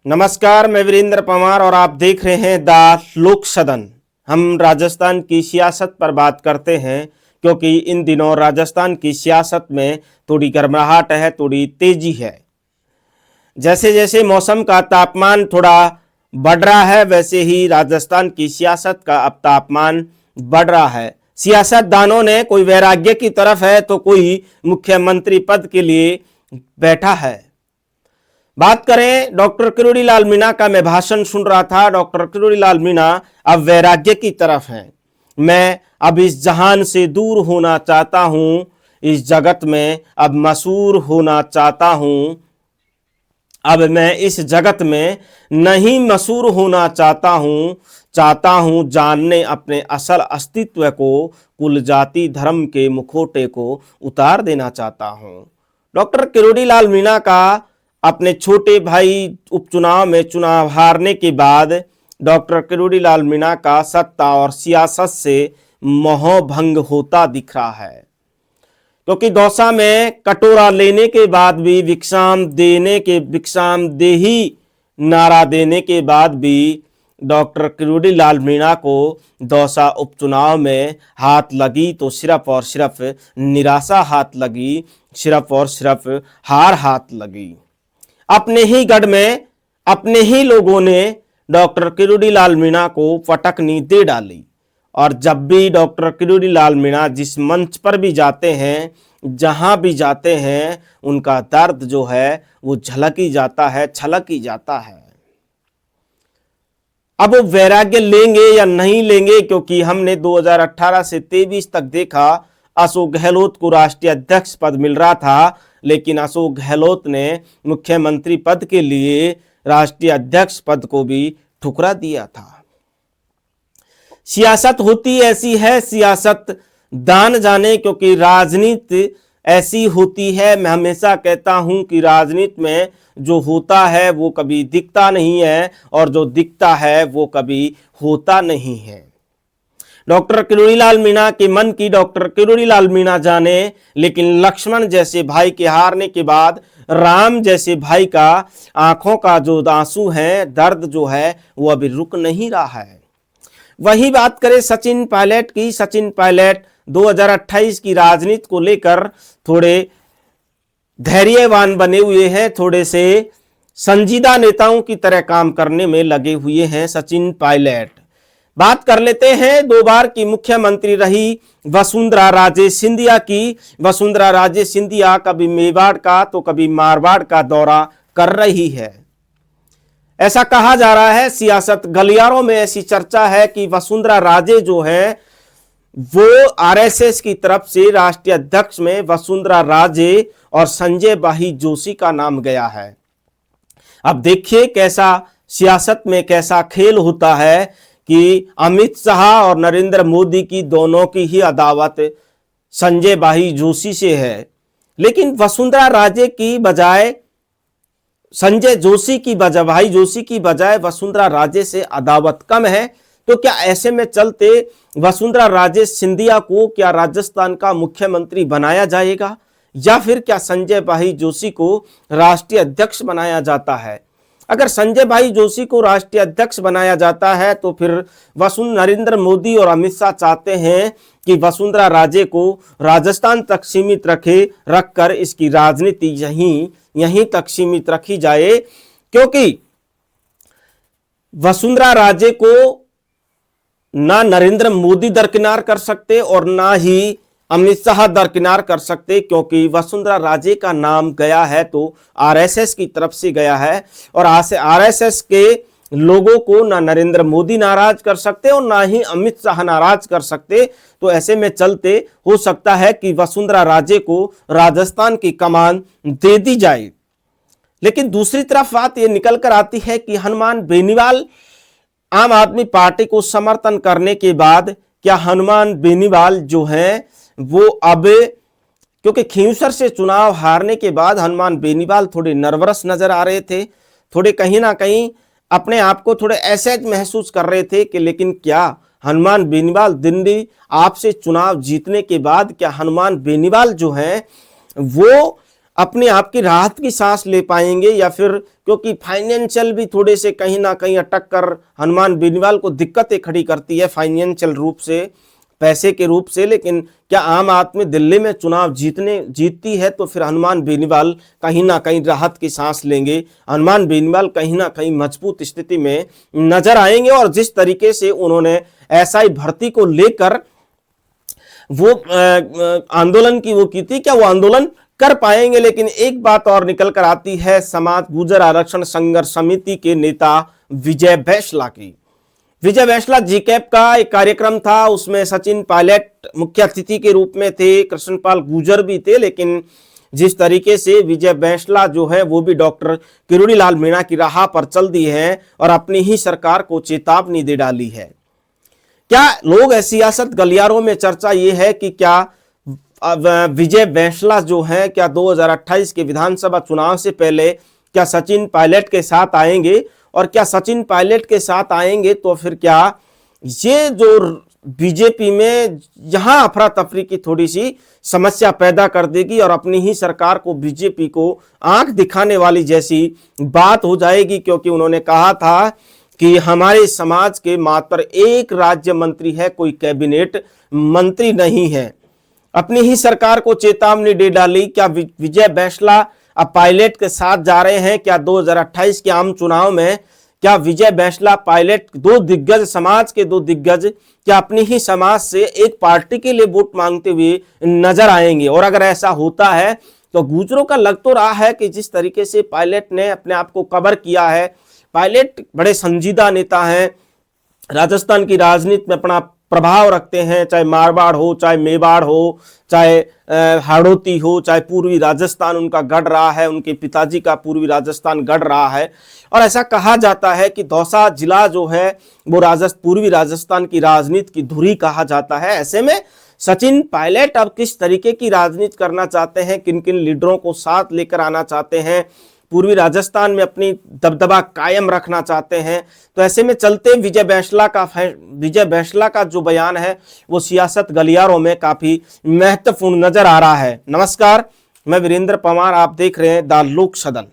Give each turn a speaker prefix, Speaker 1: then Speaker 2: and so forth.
Speaker 1: नमस्कार, मैं वीरेंद्र पंवार और आप देख रहे हैं द लोक सदन। हम राजस्थान की सियासत पर बात करते हैं क्योंकि इन दिनों राजस्थान की सियासत में थोड़ी गर्माहट है, थोड़ी तेजी है। जैसे जैसे मौसम का तापमान थोड़ा बढ़ रहा है, वैसे ही राजस्थान की सियासत का अब तापमान बढ़ रहा है। सियासतदानों ने कोई वैराग्य की तरफ है तो कोई मुख्यमंत्री पद के लिए बैठा है। बात करें डॉक्टर किरोड़ी लाल मीणा का, मैं भाषण सुन रहा था। डॉक्टर किरोड़ी लाल मीणा अब वैराग्य की तरफ हैं। मैं अब इस जहान से दूर होना चाहता हूं, इस जगत में अब मशहूर होना चाहता हूं। अब मैं इस जगत में नहीं मशहूर होना चाहता हूं जानने अपने असल अस्तित्व को, कुल जाति धर्म के मुखौटे को उतार देना चाहता हूं। डॉक्टर किरोड़ी लाल मीणा का अपने छोटे भाई उपचुनाव में चुनाव हारने के बाद डॉक्टर किरोड़ी लाल मीणा का सत्ता और सियासत से मोह भंग होता दिख रहा है, क्योंकि दौसा में कटोरा लेने के बाद भी, विश्राम देही नारा देने के बाद भी डॉक्टर किरोड़ी लाल मीणा को दौसा उपचुनाव में हाथ लगी तो सिर्फ और सिर्फ निराशा हाथ लगी, सिर्फ और सिर्फ हार हाथ लगी। अपने ही गढ़ में अपने ही लोगों ने डॉक्टर किरोड़ी लाल मीणा को फटकनी दे डाली। और जब भी डॉक्टर किरोड़ी लाल मीणा जिस मंच पर भी जाते हैं, जहां भी जाते हैं, उनका दर्द जो है वो झलक ही जाता है, छलक ही जाता है। अब वो वैराग्य लेंगे या नहीं लेंगे, क्योंकि हमने 2018 से 23 तक देखा अशोक गहलोत को राष्ट्रीय अध्यक्ष पद मिल रहा था, लेकिन अशोक गहलोत ने मुख्यमंत्री पद के लिए राष्ट्रीय अध्यक्ष पद को भी ठुकरा दिया था। सियासत होती ऐसी है, सियासत दान जाने, क्योंकि राजनीति ऐसी होती है। मैं हमेशा कहता हूं कि राजनीति में जो होता है वो कभी दिखता नहीं है, और जो दिखता है वो कभी होता नहीं है। डॉक्टर किरोड़ी लाल मीणा के मन की डॉक्टर किरोड़ी लाल मीणा जाने, लेकिन लक्ष्मण जैसे भाई के हारने के बाद राम जैसे भाई का आंखों का जो आंसू है, दर्द जो है, वो अभी रुक नहीं रहा है। वही बात करें सचिन पायलट की। सचिन पायलट 2028 की राजनीति को लेकर थोड़े धैर्यवान बने हुए हैं, थोड़े से संजीदा नेताओं की तरह काम करने में लगे हुए हैं सचिन पायलट। बात कर लेते हैं 2 बार की मुख्यमंत्री रही वसुंधरा राजे सिंधिया की। वसुंधरा राजे सिंधिया कभी मेवाड़ का तो कभी मारवाड़ का दौरा कर रही है। ऐसा कहा जा रहा है, सियासत गलियारों में ऐसी चर्चा है कि वसुंधरा राजे जो है वो आरएसएस की तरफ से राष्ट्रीय अध्यक्ष में वसुंधरा राजे और संजय भाई जोशी का नाम गया है। अब देखिए कैसा सियासत में कैसा खेल होता है कि अमित शाह और नरेंद्र मोदी की दोनों की ही अदावत संजय भाई जोशी से है, लेकिन वसुंधरा राजे की बजाय संजय जोशी की बजाय भाई जोशी की बजाय वसुंधरा राजे से अदावत कम है। तो क्या ऐसे में चलते वसुंधरा राजे सिंधिया को क्या राजस्थान का मुख्यमंत्री बनाया जाएगा, या फिर क्या संजय भाई जोशी को राष्ट्रीय अध्यक्ष बनाया जाता है? अगर संजय भाई जोशी को राष्ट्रीय अध्यक्ष बनाया जाता है तो फिर नरेंद्र मोदी और अमित शाह चाहते हैं कि वसुंधरा राजे को राजस्थान तक सीमित रखकर इसकी राजनीति यहीं तक सीमित रखी जाए, क्योंकि वसुंधरा राजे को ना नरेंद्र मोदी दरकिनार कर सकते और ना ही अमित शाह दरकिनार कर सकते, क्योंकि वसुंधरा राजे का नाम गया है तो आरएसएस की तरफ से गया है, और आरएसएस के लोगों को ना नरेंद्र मोदी नाराज कर सकते और ना ही अमित शाह नाराज कर सकते। तो ऐसे में चलते हो सकता है कि वसुंधरा राजे को राजस्थान की कमान दे दी जाए। लेकिन दूसरी तरफ बात यह निकल कर आती है कि हनुमान बेनीवाल आम आदमी पार्टी को समर्थन करने के बाद क्या हनुमान बेनीवाल जो हैं वो अब, क्योंकि खींवसर से चुनाव हारने के बाद हनुमान बेनीवाल थोड़े नर्वस नजर आ रहे थे, थोड़े कहीं ना कहीं अपने आप को थोड़े ऐसे महसूस कर रहे थे कि लेकिन क्या हनुमान बेनीवाल दिल्ली आपसे चुनाव जीतने के बाद क्या हनुमान बेनीवाल जो हैं वो अपने आप की राहत की सांस ले पाएंगे, या फिर क्योंकि फाइनेंशियल भी थोड़े से कहीं ना कहीं अटक कर हनुमान बेनीवाल को दिक्कतें खड़ी करती है फाइनेंशियल रूप से, पैसे के रूप से। लेकिन क्या आम आदमी दिल्ली में चुनाव जीतती है तो फिर हनुमान बेनीवाल कहीं ना कहीं राहत की सांस लेंगे, हनुमान बेनीवाल कहीं ना कहीं मजबूत स्थिति में नजर आएंगे। और जिस तरीके से उन्होंने एसआई भर्ती को लेकर वो आंदोलन की वो की थी, क्या वो आंदोलन कर पाएंगे? लेकिन एक बात और निकल कर आती है समाज गुर्जर आरक्षण संघर्ष समिति के नेता विजय बैसला की। विजय बैसला जीकैप का एक कार्यक्रम था, उसमें सचिन पायलट मुख्य अतिथि के रूप में थे, कृष्णपाल गुर्जर भी थे। लेकिन जिस तरीके से विजय बैसला जो है वो भी डॉक्टर किरोड़ी लाल मीणा की राह पर चल दी है और अपनी ही सरकार को चेतावनी दे डाली है। क्या लोग सियासत गलियारों में चर्चा ये है कि क्या विजय बैसला जो है क्या 2028 के विधानसभा चुनाव से पहले क्या सचिन पायलट के साथ आएंगे? और क्या सचिन पायलट के साथ आएंगे तो फिर क्या ये जो बीजेपी में यहां अफरा तफरी की थोड़ी सी समस्या पैदा कर देगी और अपनी ही सरकार को, बीजेपी को आंख दिखाने वाली जैसी बात हो जाएगी? क्योंकि उन्होंने कहा था कि हमारे समाज के मात्र एक राज्य मंत्री है, कोई कैबिनेट मंत्री नहीं है। अपनी ही सरकार को चेतावनी दे डाली। क्या विजय बैसला अब पायलट के साथ जा रहे हैं? क्या 2028 के आम चुनाव में क्या विजय बैसला पायलट, दो दिग्गज, समाज के दो दिग्गज, क्या अपनी ही समाज से एक पार्टी के लिए वोट मांगते हुए नजर आएंगे? और अगर ऐसा होता है तो गुर्जरों का लग तो रहा है कि जिस तरीके से पायलट ने अपने आप को कवर किया है, पायलट बड़े संजीदा नेता हैं, राजस्थान की राजनीति में अपना प्रभाव रखते हैं, चाहे मारवाड़ हो, चाहे मेवाड़ हो, चाहे हाड़ौती हो, चाहे पूर्वी राजस्थान उनका गढ़ रहा है, उनके पिताजी का पूर्वी राजस्थान गढ़ रहा है। और ऐसा कहा जाता है कि दौसा जिला जो है वो पूर्वी राजस्थान की राजनीति की धुरी कहा जाता है। ऐसे में सचिन पायलट अब किस तरीके की राजनीति करना चाहते हैं, किन किन लीडरों को साथ लेकर आना चाहते हैं, पूर्वी राजस्थान में अपनी दबदबा कायम रखना चाहते हैं, तो ऐसे में चलते विजय बैसला का जो बयान है वो सियासत गलियारों में काफी महत्वपूर्ण नजर आ रहा है। नमस्कार, मैं वीरेंद्र पवार, आप देख रहे हैं द लोक सदन।